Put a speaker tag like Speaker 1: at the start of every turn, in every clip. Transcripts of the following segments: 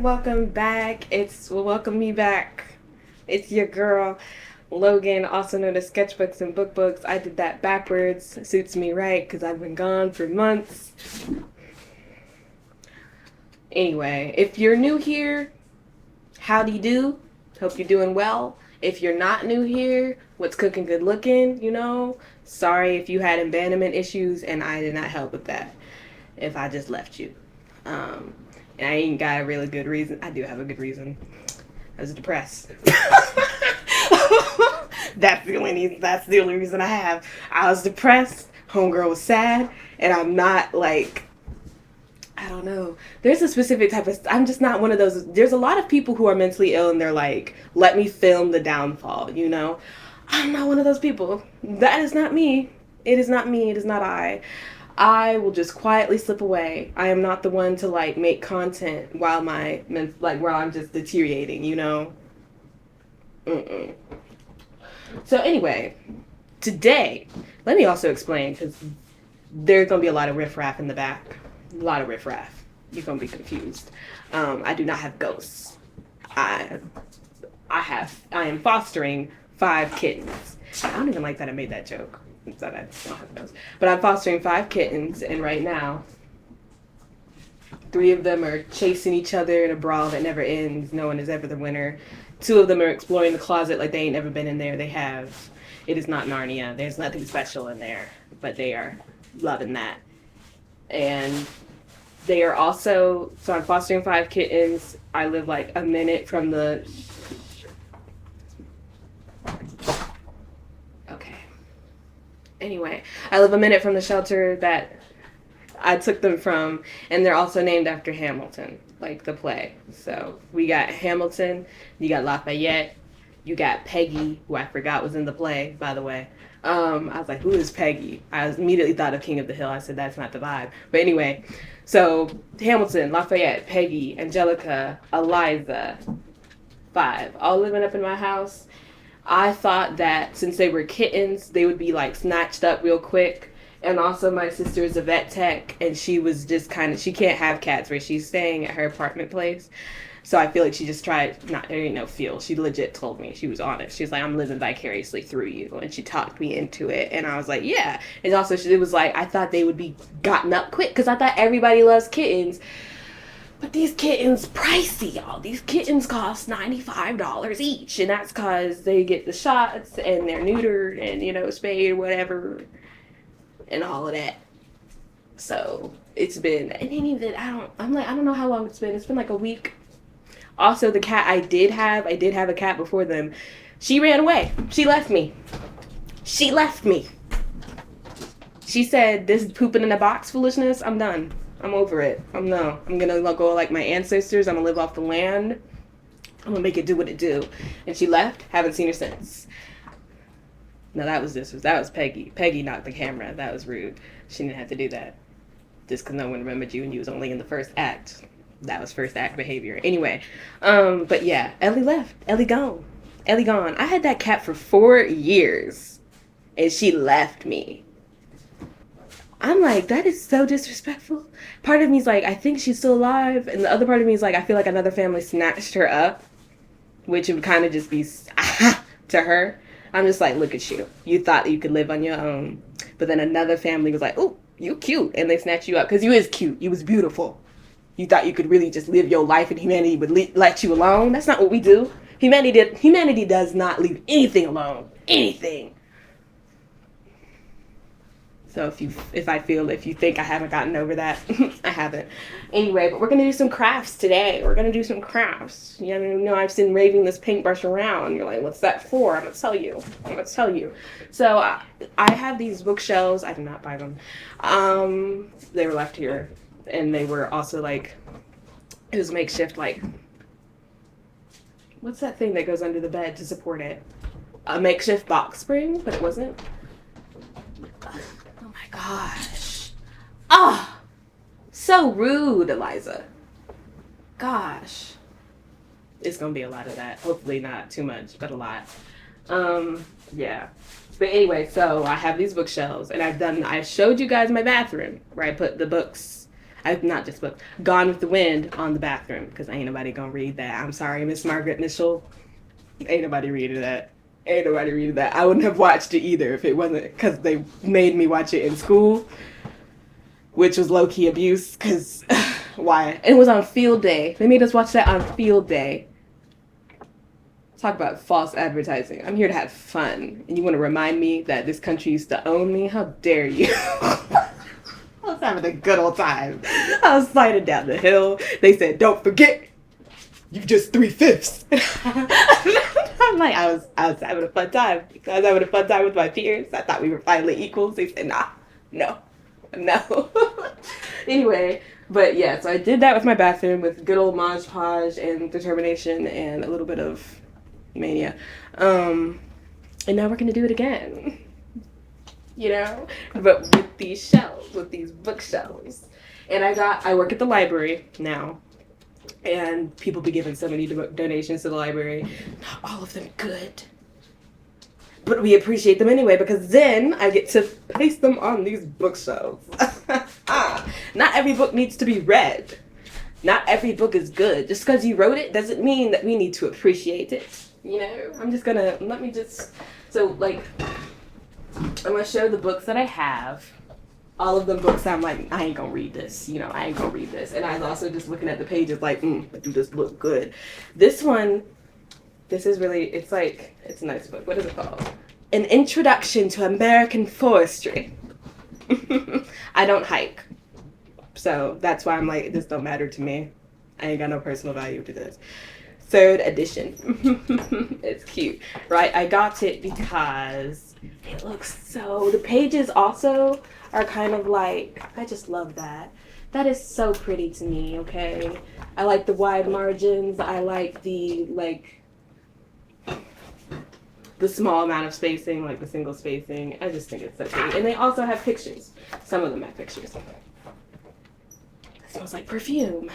Speaker 1: welcome back. Welcome me back. It's your girl, Logan, also known as Sketchbooks and Bookbooks. I did that backwards. Suits me right because I've been gone for months. Anyway, if you're new here, howdy do. Hope you're doing well. If you're not new here, what's cooking good looking, Sorry if you had abandonment issues and I did not help with that. If I just left you. And I ain't got a really good reason. I do have a good reason. I was depressed. That's the only reason I have. I was depressed. Homegirl was sad. And I'm not I don't know. There's a specific type of, I'm just not one of those. There's a lot of people who are mentally ill and they're like, let me film the downfall, I'm not one of those people. That is not me. It is not me. It is not I. I will just quietly slip away. I am not the one to make content while while I'm just deteriorating, Mm-mm. So anyway, today, let me also explain because there's gonna be a lot of riffraff in the back. A lot of riffraff. You're gonna be confused. I do not have ghosts. I am fostering 5 kittens. I don't even like that I made that joke. That I don't have ghosts. But I'm fostering 5 kittens, and right now, 3 of them are chasing each other in a brawl that never ends. No one is ever the winner. 2 of them are exploring the closet like they ain't never been in there. They have. It is not Narnia. There's nothing special in there, but they are loving that. And they are also, so I'm fostering 5 kittens. I live a minute from the, okay. Anyway, I live a minute from the shelter that I took them from, and they're also named after Hamilton, the play. So we got Hamilton, you got Lafayette, you got Peggy, who I forgot was in the play, by the way. I was like, who is Peggy? I immediately thought of King of the Hill. I said, that's not the vibe. But anyway, so Hamilton, Lafayette, Peggy, Angelica, Eliza, 5, all living up in my house. I thought that since they were kittens, they would be snatched up real quick. And also my sister is a vet tech, and she was just she can't have cats where she's staying at her apartment place. So I feel like she just tried, there ain't no feel. She legit told me, she was honest. She was like, I'm living vicariously through you. And she talked me into it. And I was like, yeah. And also it was I thought they would be gotten up quick because I thought everybody loves kittens. But these kittens pricey, y'all. These kittens cost $95 each. And that's because they get the shots and they're neutered and, spayed, whatever. And all of that. So it's been, I don't know how long it's been. It's been a week. Also, the cat I did have a cat before them. She ran away. She left me. She said, this pooping in a box foolishness, I'm done. I'm over it. I'm gonna go like my ancestors. I'm gonna live off the land. I'm gonna make it do what it do. And she left. Haven't seen her since. No, that was Peggy. Peggy knocked the camera. That was rude. She didn't have to do that. Just because no one remembered you and you was only in the first act. That was first act behavior. Anyway, but yeah, Ellie left. Ellie gone. I had that cat for 4 years, and she left me. I'm like, that is so disrespectful. Part of me is I think she's still alive, and the other part of me is I feel like another family snatched her up, which would kind of just be to her. I'm just look at you. You thought you could live on your own, but then another family was like, oh, you cute, and they snatched you up because you is cute. You was beautiful. You thought you could really just live your life and humanity would let you alone? That's not what we do. Humanity does not leave anything alone. Anything. So if you think I haven't gotten over that, I haven't. Anyway, but we're going to do some crafts today. We're going to do some crafts. I've been waving this paintbrush around. You're like, what's that for? I'm going to tell you. So I have these bookshelves. I did not buy them. They were left here. And they were also it was makeshift, what's that thing that goes under the bed to support it? A makeshift box spring, but it wasn't. Oh my gosh. Ah! So rude, Eliza. Gosh. It's gonna be a lot of that. Hopefully not too much, but a lot. Yeah. But anyway, so I have these bookshelves, and I showed you guys my bathroom, where I put the books. not just books, Gone with the Wind on the bathroom, because ain't nobody gonna read that. I'm sorry, Miss Margaret Mitchell. Ain't nobody reading that. Ain't nobody reading that. I wouldn't have watched it either if it wasn't because they made me watch it in school, which was low-key abuse, because why? And it was on field day. They made us watch that on field day. Talk about false advertising. I'm here to have fun. And you want to remind me that this country used to own me? How dare you? I was having a good old time. I was sliding down the hill. They said, don't forget, you just 3/5. I'm like, I was having a fun time. I was having a fun time with my peers. I thought we were finally equals. They said, nah, no. Anyway, but yeah, so I did that with my bathroom with good old Mod Podge and determination and a little bit of mania. And now we're going to do it again. You know? But with these shelves, with these bookshelves. And I work at the library now. And people be giving so many donations to the library. Not all of them good. But we appreciate them anyway, because then I get to paste them on these bookshelves. Not every book needs to be read. Not every book is good. Just because you wrote it doesn't mean that we need to appreciate it. You know? I'm going to show the books that I have. All of them books I'm like, I ain't gonna read this. You know, I ain't gonna read this. And I was also just looking at the pages like, do this look good? This one, this is really, it's a nice book. What is it called? An Introduction to American Forestry. I don't hike. So that's why I'm like, this don't matter to me. I ain't got no personal value to this. 3rd edition. It's cute, right? I got it because it looks so, the pages also are kind of like, I just love that. That is so pretty to me, okay? I like the wide margins. I like the small amount of spacing, like the single spacing. I just think it's so pretty. And they also have pictures. Some of them have pictures. It smells like perfume.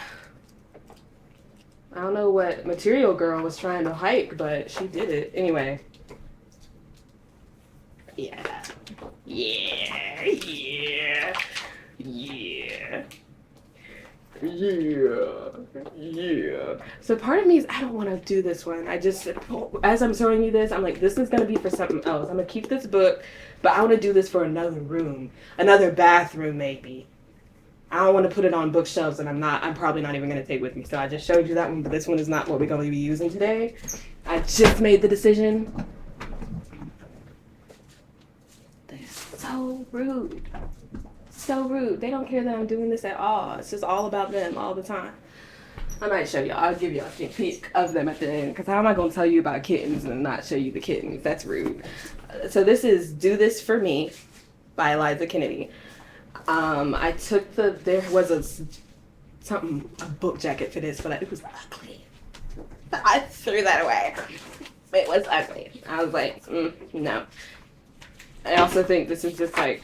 Speaker 1: I don't know what Material Girl was trying to hike, but she did it. Anyway. Yeah. Yeah. Yeah. Yeah. Yeah. So part of me is, I don't want to do this one. As I'm showing you this, I'm like, this is going to be for something else. I'm going to keep this book, but I want to do this for another room. Another bathroom, maybe. I don't want to put it on bookshelves, and I'm probably not even going to take with me. So I just showed you that one, but this one is not what we're going to be using today. I just made the decision. So rude. So rude. They don't care that I'm doing this at all. It's just all about them all the time. I might show y'all. I'll give y'all a sneak peek of them at the end. Because how am I going to tell you about kittens and not show you the kittens? That's rude. So this is Do This For Me by Eliza Kennedy. I took there was a book jacket for this, but it was ugly. I threw that away. It was ugly. I was like, no. I also think this is just like,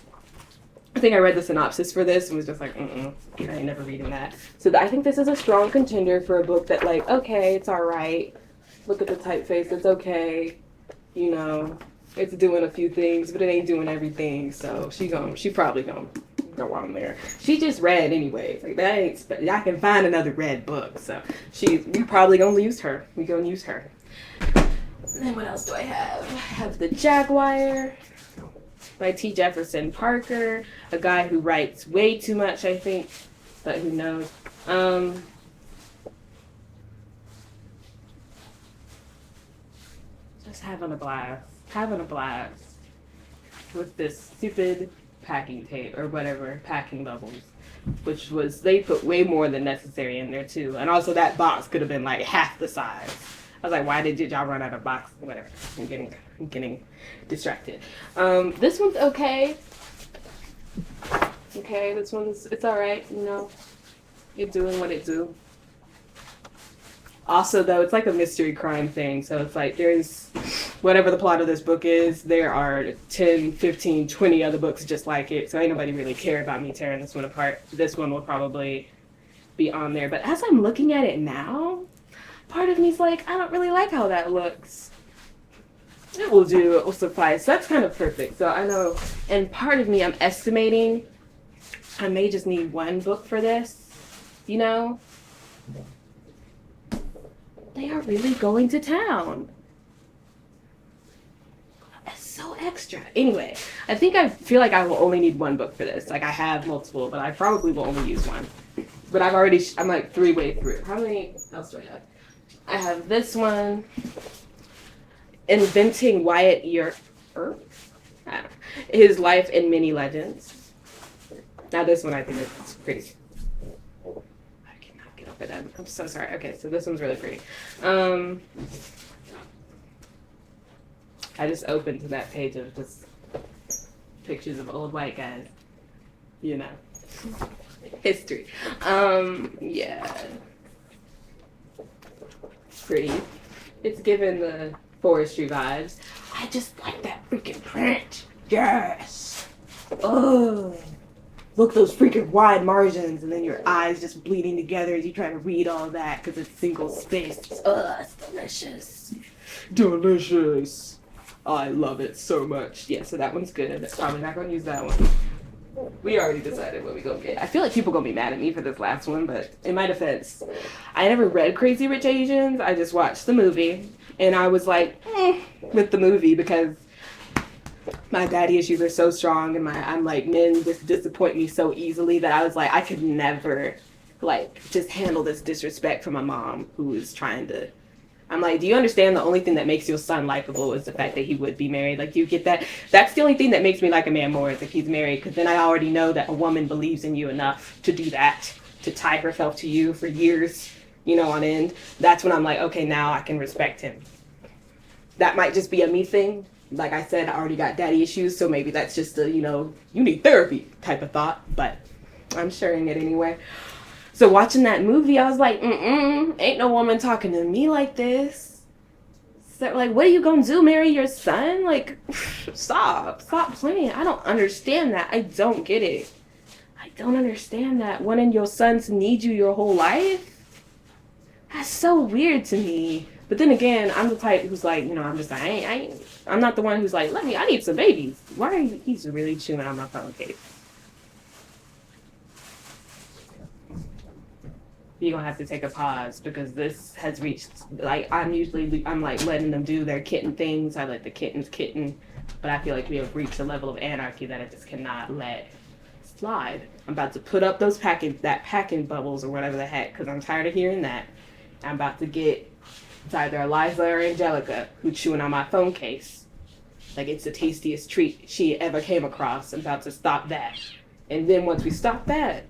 Speaker 1: I think I read the synopsis for this and was just like, I ain't never reading that. So I think this is a strong contender for a book that like, okay, it's all right. Look at the typeface, it's okay. You know, it's doing a few things, but it ain't doing everything. So she probably gonna go on there. She just read anyway. Like that ain't, I can find another read book. So we probably gonna use her. We gonna use her. And then what else do I have? I have The Jaguar by Jefferson Parker, a guy who writes way too much, I think, but who knows. Just having a blast with this stupid packing tape or whatever, packing bubbles, which was, they put way more than necessary in there too. And also that box could have been like half the size. I was like, why did y'all run out of box? Whatever. I'm getting distracted. This one's okay. Okay, it's alright, you know. You're doing what it do. Also, though, it's like a mystery crime thing. So it's like there's, whatever the plot of this book is, there are 10, 15, 20 other books just like it. So ain't nobody really care about me tearing this one apart. This one will probably be on there. But as I'm looking at it now, part of me's like, I don't really like how that looks. It will do, it will suffice. That's kind of perfect. So I know, and part of me, I'm estimating I may just need one book for this. You know? They are really going to town. That's so extra. Anyway, I feel like I will only need one book for this. Like, I have multiple, but I probably will only use one. But I'm like 3 way through. How many else do I have? I have this one, Inventing Wyatt Earp. I don't know. His Life in Many Legends. Now this one I think is pretty. I cannot get up at that. I'm so sorry. Okay, so this one's really pretty. I just opened to that page of just pictures of old white guys. You know. History. Yeah. Pretty. It's given the forestry vibes. I just like that freaking print. Yes. Oh. Look, those freaking wide margins, and then your eyes just bleeding together as you try to read all that because it's single spaced. It's delicious. Delicious. I love it so much. Yeah, so that one's good. Probably not going to use that one. We already decided what we gonna get. I feel like people gonna be mad at me for this last one, but in my defense, I never read Crazy Rich Asians. I just watched the movie, and I was like, with the movie because my daddy issues are so strong, and I'm like, men just disappoint me so easily that I was like, I could never like just handle this disrespect from my mom who is trying to. I'm like, do you understand the only thing that makes your son likable is the fact that he would be married? Like, do you get that? That's the only thing that makes me like a man more is if he's married, because then I already know that a woman believes in you enough to do that, to tie herself to you for years, you know, on end. That's when I'm like, okay, now I can respect him. That might just be a me thing. Like I said, I already got daddy issues, so maybe that's just a, you know, you need therapy type of thought, but I'm sharing it anyway. So watching that movie, I was like, ain't no woman talking to me like this. So, like, what are you gonna do, marry your son? Like, stop playing. I don't understand that. I don't get it. I don't understand that. Wanting your son to need you your whole life? That's so weird to me. But then again, I'm the type who's like, you know, I'm just like, I'm not the one who's like, I need some babies. Why are you, he's really chewing on my phone case. You're gonna have to take a pause because this has reached, like, I'm like letting them do their kitten things. I let the kittens kitten, but I feel like we have reached a level of anarchy that I just cannot let slide. I'm about to put up those packing bubbles or whatever the heck because I'm tired of hearing that. I'm about to get, it's either Eliza or Angelica who chewing on my phone case like it's the tastiest treat she ever came across. I'm about to stop that, and then once we stop that,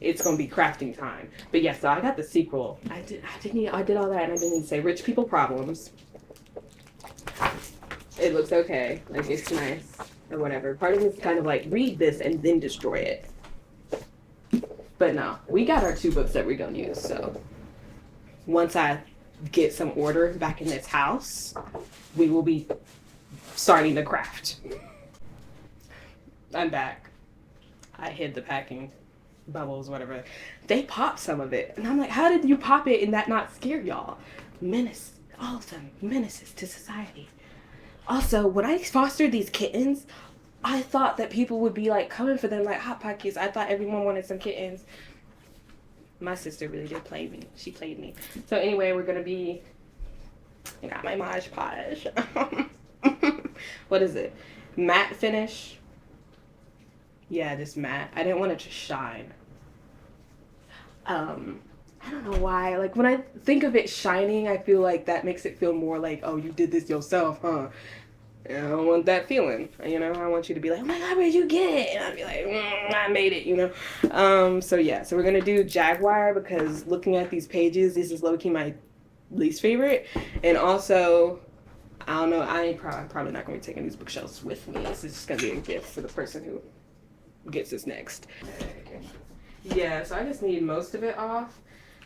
Speaker 1: it's gonna be crafting time. But yes, so I got the sequel. I did all that, and I didn't even say Rich People Problems. It looks okay, like it's nice or whatever. Part of me is kind of like read this and then destroy it. But no, we got our 2 books that we're gonna use. So once I get some order back in this house, we will be starting to craft. I'm back. I hid the packing bubbles, whatever. They popped some of it, and I'm like, how did you pop it and that not scare y'all? Menace, all of them menaces to society. Also, when I fostered these kittens, I thought that people would be like coming for them like hot pockets. I thought everyone wanted some kittens. My sister really did play me. She played me. So anyway, we're gonna be, I got my Mod Podge. What is it? Matte finish. Yeah, this matte. I didn't want it to shine. I don't know why. Like, when I think of it shining, I feel like that makes it feel more like, oh, you did this yourself, huh? And I don't want that feeling, you know? I want you to be like, oh my God, where'd you get it? And I'd be like, I made it, you know? So yeah, so we're gonna do Jaguar because looking at these pages, this is low-key my least favorite. And also, I don't know, I'm probably not gonna be taking these bookshelves with me. This is just gonna be a gift for the person who gets this next. Yeah, so I just need most of it off.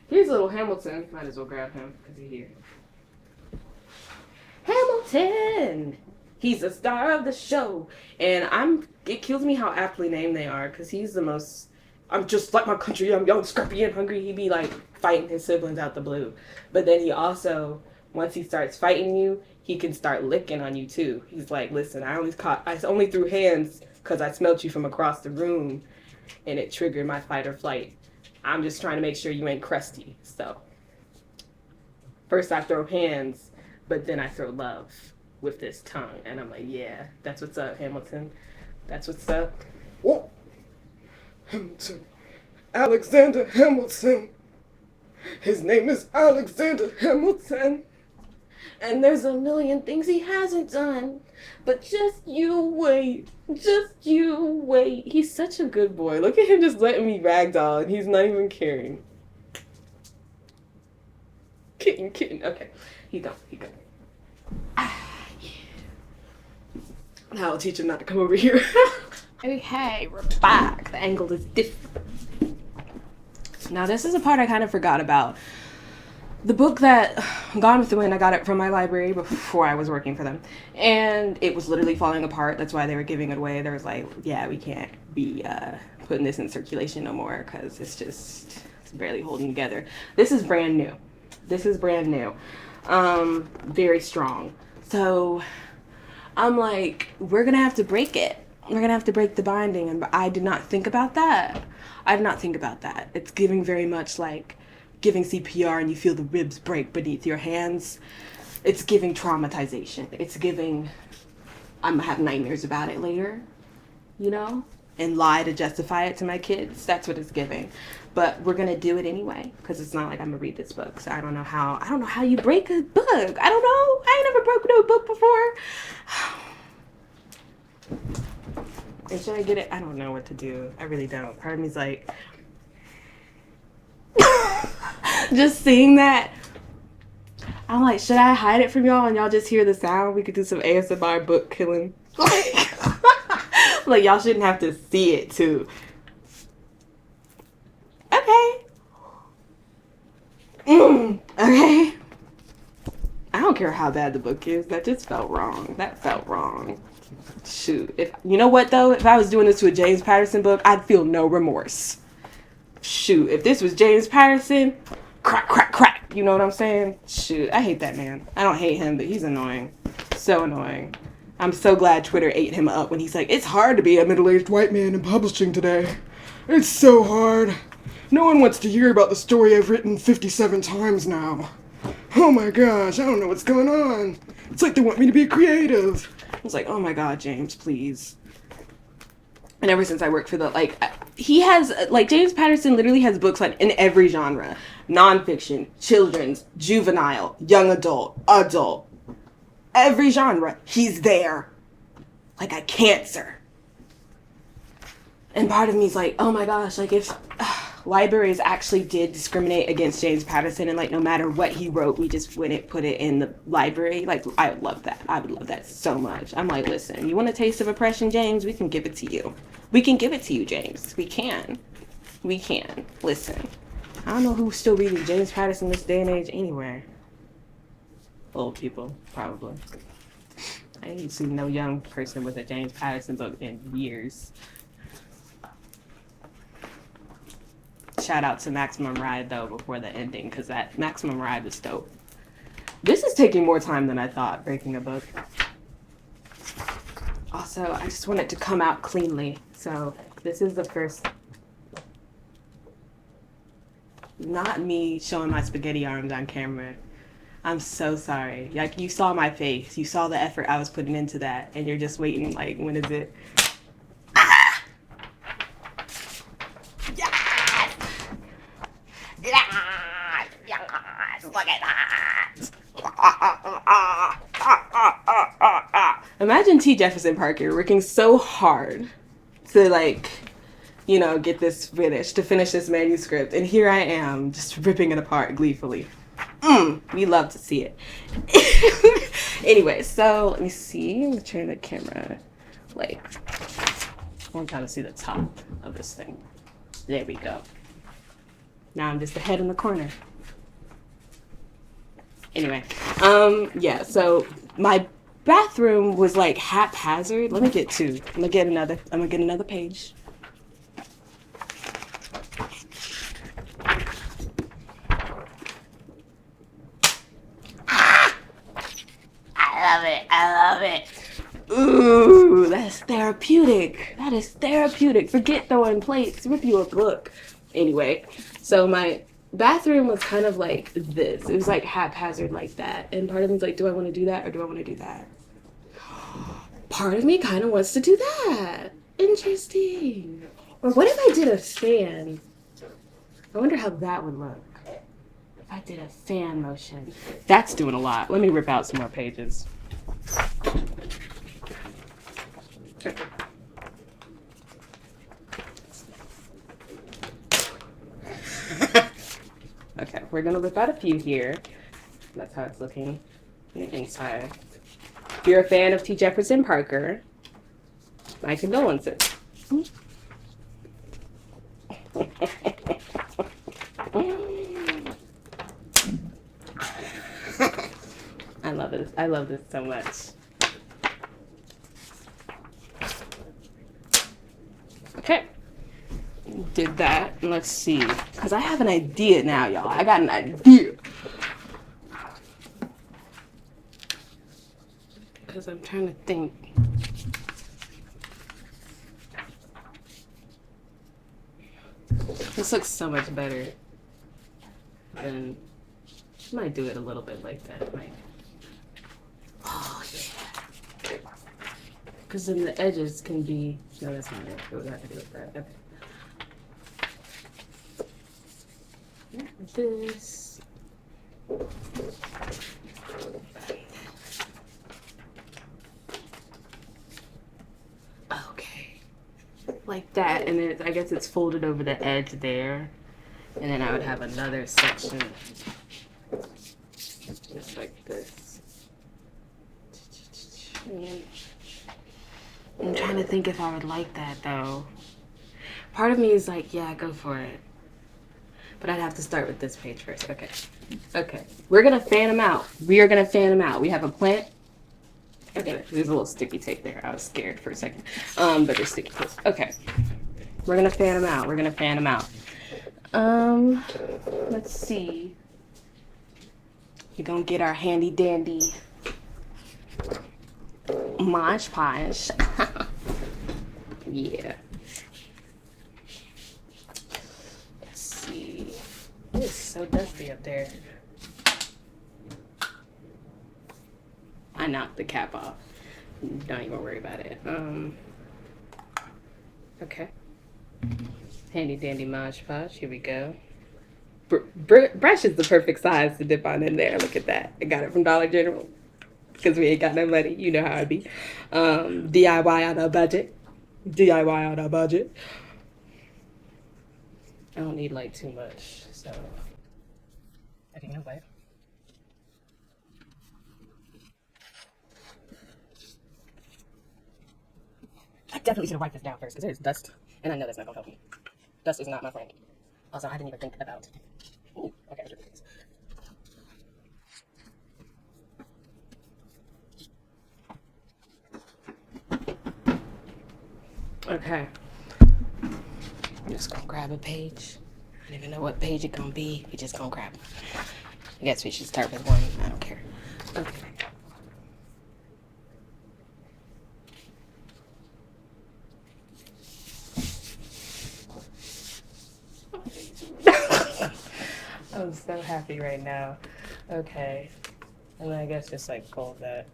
Speaker 1: Here's little Hamilton. Might as well grab him because he's here. Hamilton! He's the star of the show. And it kills me how aptly named they are because he's the most, I'm just like my country, I'm young, scrappy, and hungry. He'd be like fighting his siblings out the blue. But then he also, once he starts fighting you, he can start licking on you too. He's like, listen, I only threw hands because I smelt you from across the room and it triggered my fight or flight. I'm just trying to make sure you ain't crusty. So first I throw hands, but then I throw love with this tongue. And I'm like, yeah, that's what's up, Hamilton. That's what's up.
Speaker 2: Whoa. Hamilton. Alexander Hamilton. His name is Alexander Hamilton.
Speaker 1: And there's a million things he hasn't done. But just you wait. Just you wait. He's such a good boy. Look at him just letting me ragdoll, and he's not even caring. Kitten. Okay. He go. Ah, yeah. Now I'll teach him not to come over here. Okay, we're back. The angle is different. Now this is a part I kind of forgot about. The book that Gone with the Wind, I got it from my library before I was working for them. And it was literally falling apart. That's why they were giving it away. They was like, yeah, we can't be putting this in circulation no more because it's barely holding together. This is brand new. Very strong. So I'm like, we're going to have to break it. We're going to have to break the binding. And I did not think about that. It's giving very much like giving CPR and you feel the ribs break beneath your hands. It's giving traumatization. It's giving, I'm gonna have nightmares about it later, you know, and lie to justify it to my kids. That's what it's giving. But we're gonna do it anyway because it's not like I'm gonna read this book. So I don't know how you break a book. I don't know. I ain't never broken no book before. And should I get it? I don't know what to do. I really don't. Part of me's like, just seeing that, I'm like, should I hide it from y'all and y'all just hear the sound? We could do some ASMR book killing. Like, y'all shouldn't have to see it too. Okay. Okay. I don't care how bad the book is. That just felt wrong. That felt wrong. Shoot. You know what though? If I was doing this to a James Patterson book, I'd feel no remorse. Shoot, if this was James Patterson, crack, you know what I'm saying? Shoot, I hate that man. I don't hate him, but he's annoying. So annoying. I'm so glad Twitter ate him up when he's like, it's hard to be a middle-aged white man in publishing today. It's so hard. No one wants to hear about the story I've written 57 times now. Oh my gosh, I don't know what's going on. It's like they want me to be creative. I was like, oh my god, James, please. And ever since I worked for he has, James Patterson literally has books in every genre. Nonfiction, children's, juvenile, young adult. Every genre, he's there. Like a cancer. And part of me is like, oh my gosh, if libraries actually did discriminate against James Patterson and no matter what he wrote, we just wouldn't put it in the library. I would love that. I would love that so much. I'm like, listen, you want a taste of oppression, James? We can give it to you. We can give it to you, James. We can. Listen, I don't know who's still reading James Patterson this day and age anyway. Old people, probably. I ain't seen no young person with a James Patterson book in years. Shout out to Maximum Ride, though, before the ending, because that Maximum Ride was dope. This is taking more time than I thought, breaking a book. Also, I just want it to come out cleanly, so this is the first... Not me showing my spaghetti arms on camera. I'm so sorry. You saw my face. You saw the effort I was putting into that, and you're just waiting, when is it? Look at that! Imagine Jefferson Parker working so hard to get this finished, to finish this manuscript, and here I am just ripping it apart gleefully. We love to see it. Anyway, so let me see. Let me turn the camera. I want to see the top of this thing. There we go. Now I'm just the head in the corner. Anyway, yeah, so my bathroom was haphazard. Let me get two. I'm gonna get another page. I love it. Ooh, that's therapeutic. That is therapeutic. Forget throwing plates. Rip you a book. Anyway, So my bathroom was kind of like this. It was like haphazard like that. And part of me was like, do I want to do that or do I want to do that? Part of me kind of wants to do that. Interesting. Or what if I did a fan? I wonder how that would look. If I did a fan motion. That's doing a lot. Let me rip out some more pages. Okay, we're gonna rip out a few here. That's how it's looking on the inside. If you're a fan of T. Jefferson Parker, my condolences. I love this. I love this so much. Okay. Did that. Let's see. Because I have an idea now, y'all. I got an idea. Because I'm trying to think. This looks so much better. And I might do it a little bit like that. Oh, yeah. Because then the edges can be. No, that's not it. It would have to do with that. Okay. This. Okay. Like that, and then I guess it's folded over the edge there. And then I would have another section just like this. And I'm trying to think if I would like that though. Part of me is like, yeah, go for it. But I'd have to start with this page first. Okay. Okay. We're going to fan them out. We are going to fan them out. We have a plant. Okay. There's a little sticky tape there. I was scared for a second. But there's sticky tape. Okay. We're going to fan them out. We're going to fan them out. Let's see. We're going to get our handy dandy Mod Podge. Yeah. Let's see. It's so dusty up there. I knocked the cap off. Don't even worry about it. Okay. Handy dandy Mod Podge. Here we go. Brush is the perfect size to dip on in there. Look at that. I got it from Dollar General. Because we ain't got no money. You know how it be. DIY on a budget. DIY on a budget. I don't need like too much, so I think nobody. I definitely should have wiped this down first because there's dust, and I know that's not gonna help me. Dust is not my friend. Also, I didn't even think about. Ooh, okay, I should do this. Okay. I'm just gonna grab a page. I don't even know what page it's gonna be. We just gonna grab it. I guess we should start with one. I don't care. Okay. I'm so happy right now. Okay. And then I guess just like fold that.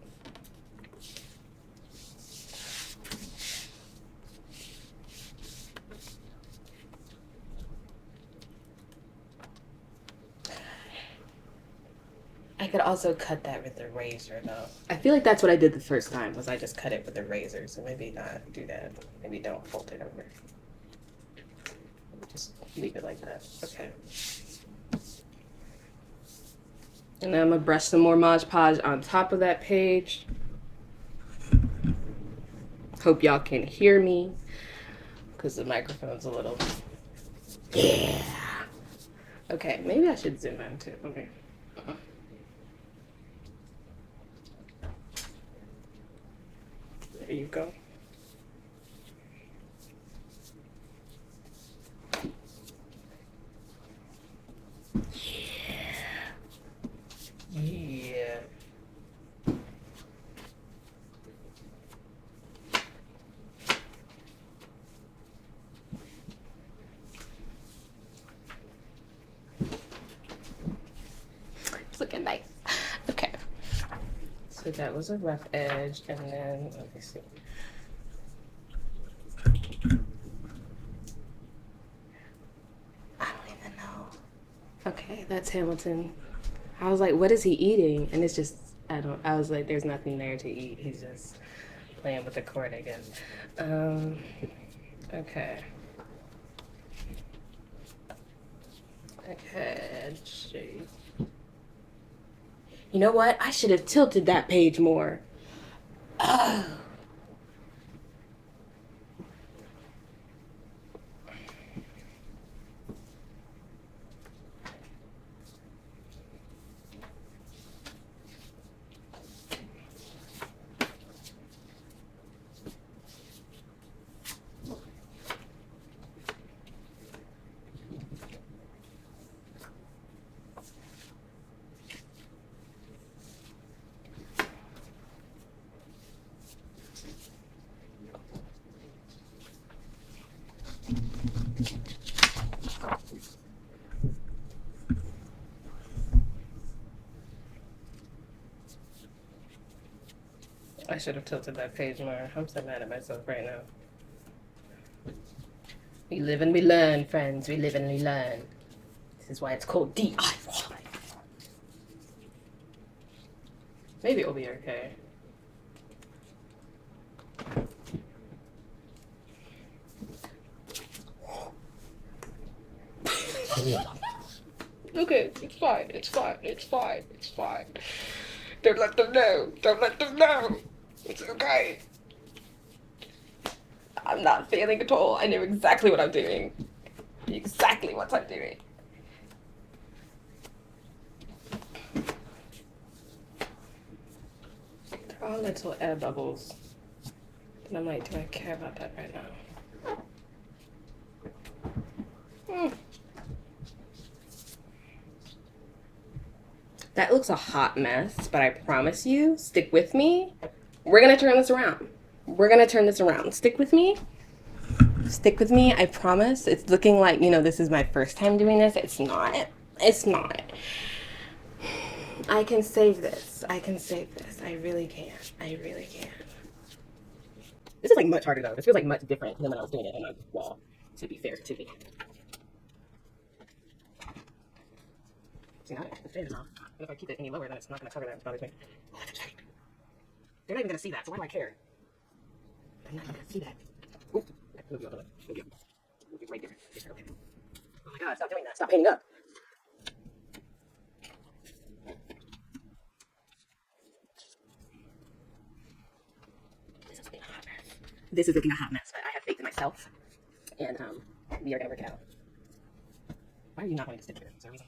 Speaker 1: I could also cut that with a razor though. I feel like that's what I did the first time was I just cut it with a razor. So maybe not do that. Maybe don't fold it over. Just leave it like that. Okay. And then I'm gonna brush some more Mod Podge on top of that page. Hope y'all can hear me because the microphone's a little. Yeah. Okay, maybe I should zoom in too. Okay. There you go. Yeah. looking nice. Okay. So that was a rough edge, and then let me see. I don't even know. Okay, that's Hamilton. I was like, what is he eating? And it's just, I was like, there's nothing there to eat. He's just playing with the cord, I guess. Okay. Okay, let's see. You know what? I should have tilted that page more. Oh. I should have tilted that page more. I'm so mad at myself right now. We live and we learn, friends. We live and we learn. This is why it's called DIY. Maybe it'll be okay. Okay, it's fine, it's fine, it's fine, it's fine. Don't let them know. Don't let them know. It's okay. I'm not failing at all. I know exactly what I'm doing. Exactly what I'm doing. They're all little air bubbles. And I'm like, do I care about that right now? That looks a hot mess, but I promise you, stick with me. We're gonna turn this around. We're gonna turn this around. Stick with me. Stick with me, I promise. It's looking like, this is my first time doing this. It's not. It's not. I can save this. I can save this. I really can. I really can. This is like much harder though. This feels like much different than when I was doing it on my wall, to be fair to me. See, now it's faded off. And if I keep it any lower, then it's not going to cover that. It bothers me. They're not even going to see that, so why do I care? They're not even going to see that. Oop. Move you up a little. Move you up. Move you right there. Okay. Oh my god, stop doing that. Stop painting up. This is looking a hot mess, but I have faith in myself. And we are going to work it out. Why are you not wanting to stick here? Is there a reason?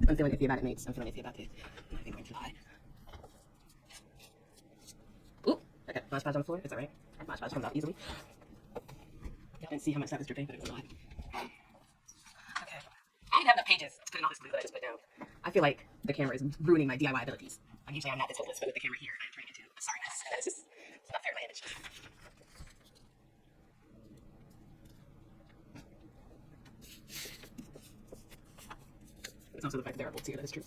Speaker 1: I'm feeling iffy about it, mates. I'm feeling iffy about it. I think I'm going too high. Ooh, okay. Mod Podge on the floor. Is that right? Mod Podge comes out easily. Y'all didn't see how much that was dripping, but it was a lot. Okay. I didn't have enough pages to put in all this glue that I just put down. I feel like the camera is ruining my DIY abilities. Usually I'm not this hopeless, but with the camera here, I'm turning into a sorry mess. And it's just, it's not fair to my image. It's also the fact that they're both together, that's true.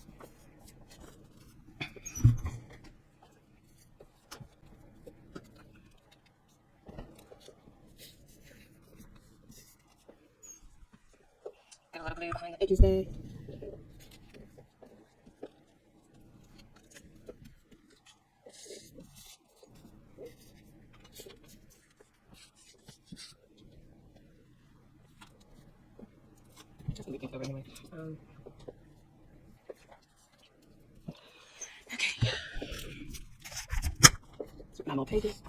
Speaker 1: Got a little glue behind the edges there. Just moving over anyway. Okay. So my little pages.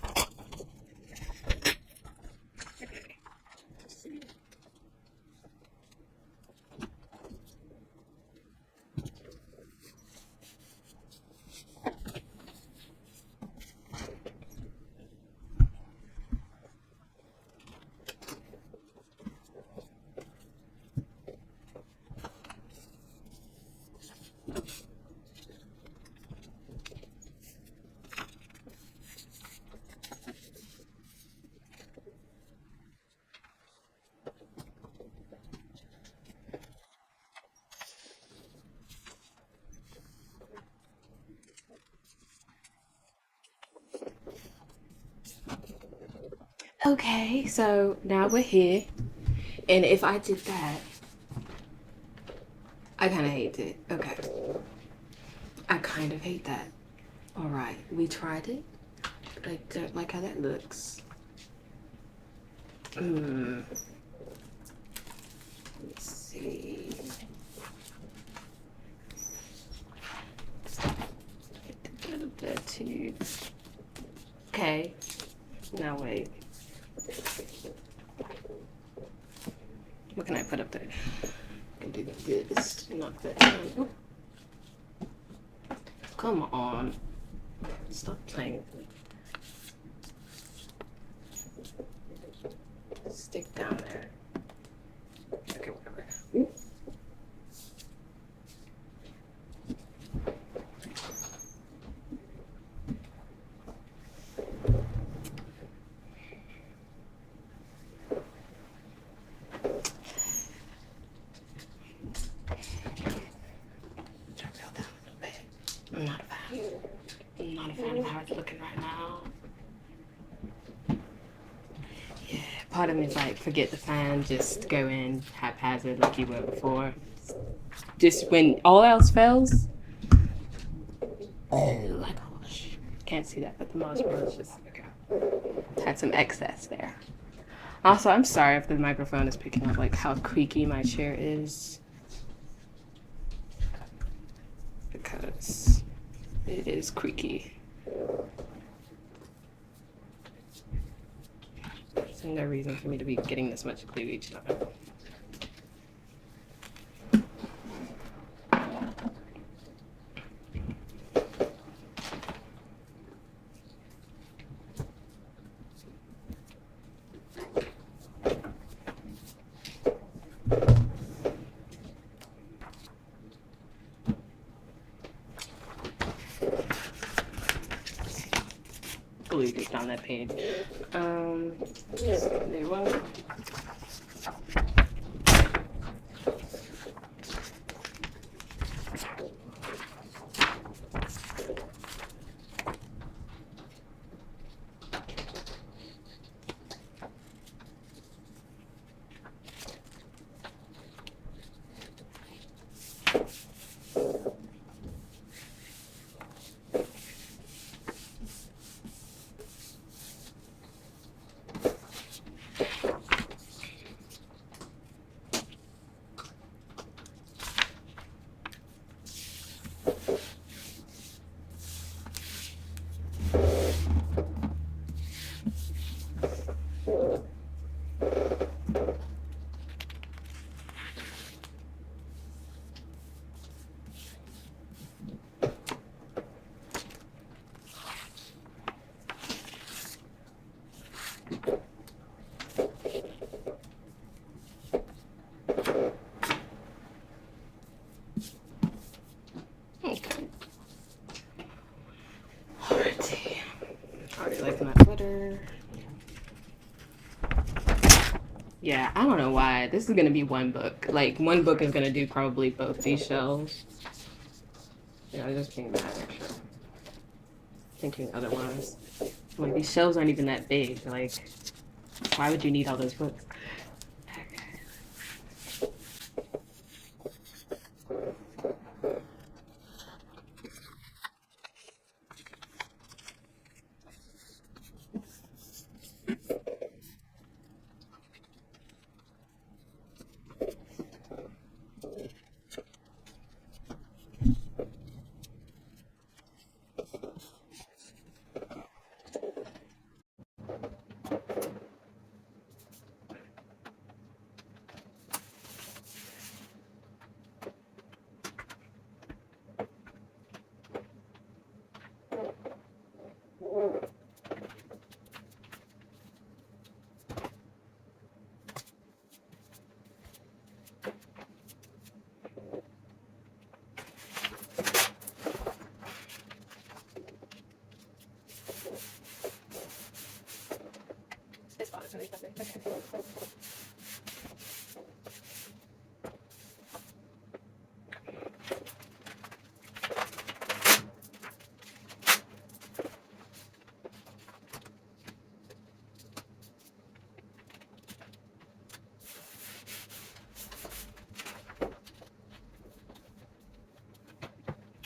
Speaker 1: Okay, so now we're here. And if I did that, I kind of hate it. Okay. I kind of hate that. All right, we tried it. But I don't like how that looks. Let's see. Get a little bit too. Okay. Now wait. What can I put up there? I can do this. Knock that down. Oop. Come on. Stop playing with me. Stick down there. Okay, whatever. Ooh. I'm not a fan. I'm not a fan of how it's looking right now. Yeah, part of me is like, forget the fan, just go in haphazard like you were before. Just when all else fails. Oh, my gosh. Can't see that, but the mouse was just, okay. Had some excess there. Also, I'm sorry if the microphone is picking up like how creaky my chair is. Because it is creaky. There's no reason for me to be getting this much glue each time. Glue just on that page. There you go. Okay. Alrighty. Already liking that butter. Yeah, I don't know why. This is gonna be one book. Like, one book is gonna do probably both these shelves. Yeah, I just being mad, actually. Thinking otherwise. Like, these shelves aren't even that big. Like, why would you need all those books?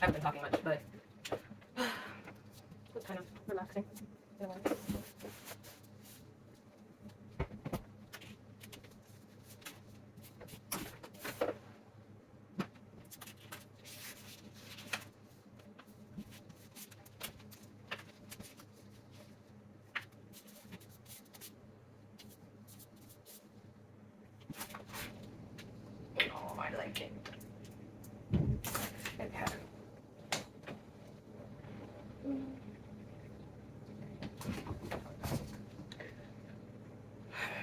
Speaker 1: haven't been talking much, but it's kind of relaxing. Oh, I like it. Okay.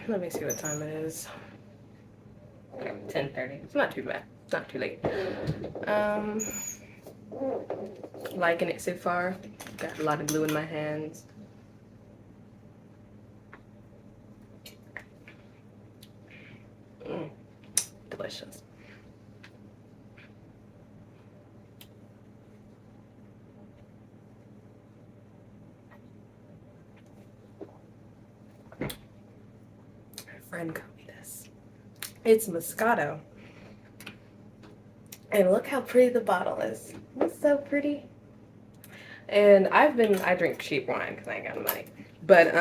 Speaker 1: Let me see what time it is. 10:30. It's not too bad. It's not too late. Liking it so far. Got a lot of glue in my hands. Delicious. My friend got me this. It's Moscato. And look how pretty the bottle is. It's so pretty. And I drink cheap wine because I ain't got money. But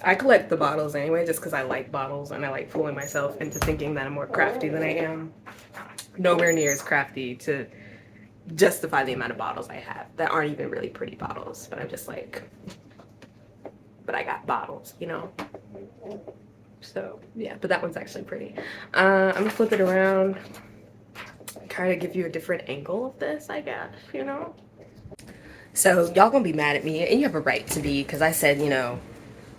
Speaker 1: I collect the bottles anyway just because I like bottles and I like fooling myself into thinking that I'm more crafty than I am. Nowhere near as crafty to justify the amount of bottles I have that aren't even really pretty bottles. But I'm just like, but I got bottles, you know? So yeah, but that one's actually pretty. I'm gonna flip it around. Try to give you a different angle of this, I guess, you know? So y'all gonna be mad at me, and you have a right to be, because I said, you know,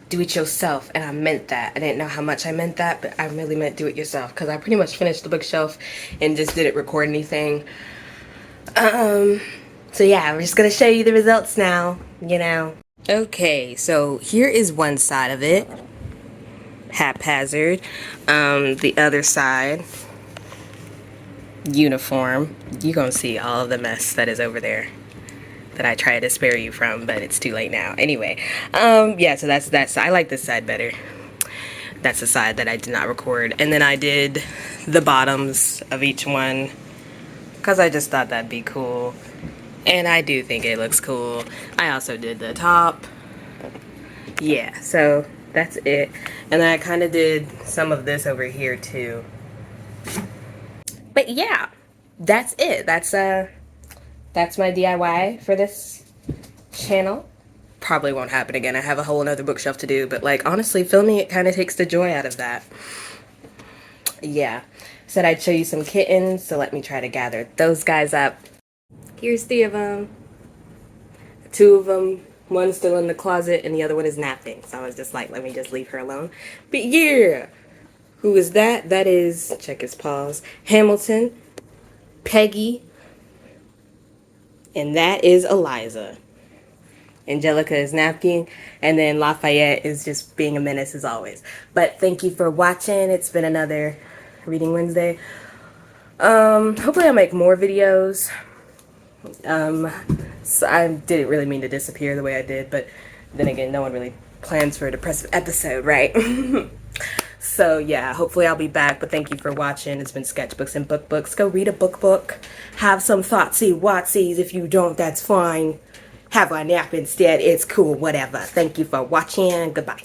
Speaker 1: do it yourself, and I meant that. I didn't know how much I meant that, but I really meant do it yourself, because I pretty much finished the bookshelf and just didn't record anything. So yeah, we're just gonna show you the results now, you know. Okay, so here is one side of it, haphazard. The other side, uniform. You're gonna see all of the mess that is over there that I try to spare you from, but it's too late now. Anyway, yeah, so that's I like this side better. That's the side that I did not record. And then I did the bottoms of each one because I just thought that'd be cool. And I do think it looks cool. I also did the top. Yeah, so that's it. And then I kind of did some of this over here too. But yeah, that's it. That's my DIY for this channel. Probably won't happen again. I have a whole another bookshelf to do, but like honestly, filming it kind of takes the joy out of that. Yeah, said I'd show you some kittens, so let me try to gather those guys up. Here's 3 of them. 2 of them, one's still in the closet and the other one is napping. So I was just like, let me just leave her alone. But yeah, who is that? That is, check his paws, Hamilton, Peggy, and that is Eliza. Angelica is napping, and then Lafayette is just being a menace as always. But thank you for watching. It's been another Reading Wednesday. Hopefully I'll make more videos. So I didn't really mean to disappear the way I did, but then again, no one really plans for a depressive episode, right? So yeah, hopefully I'll be back, but thank you for watching. It's been Sketchbooks and Bookbooks. Go read a book. Have some thoughtsy watsies. If you don't, that's fine. Have a nap instead. It's cool, whatever. Thank you for watching. Goodbye.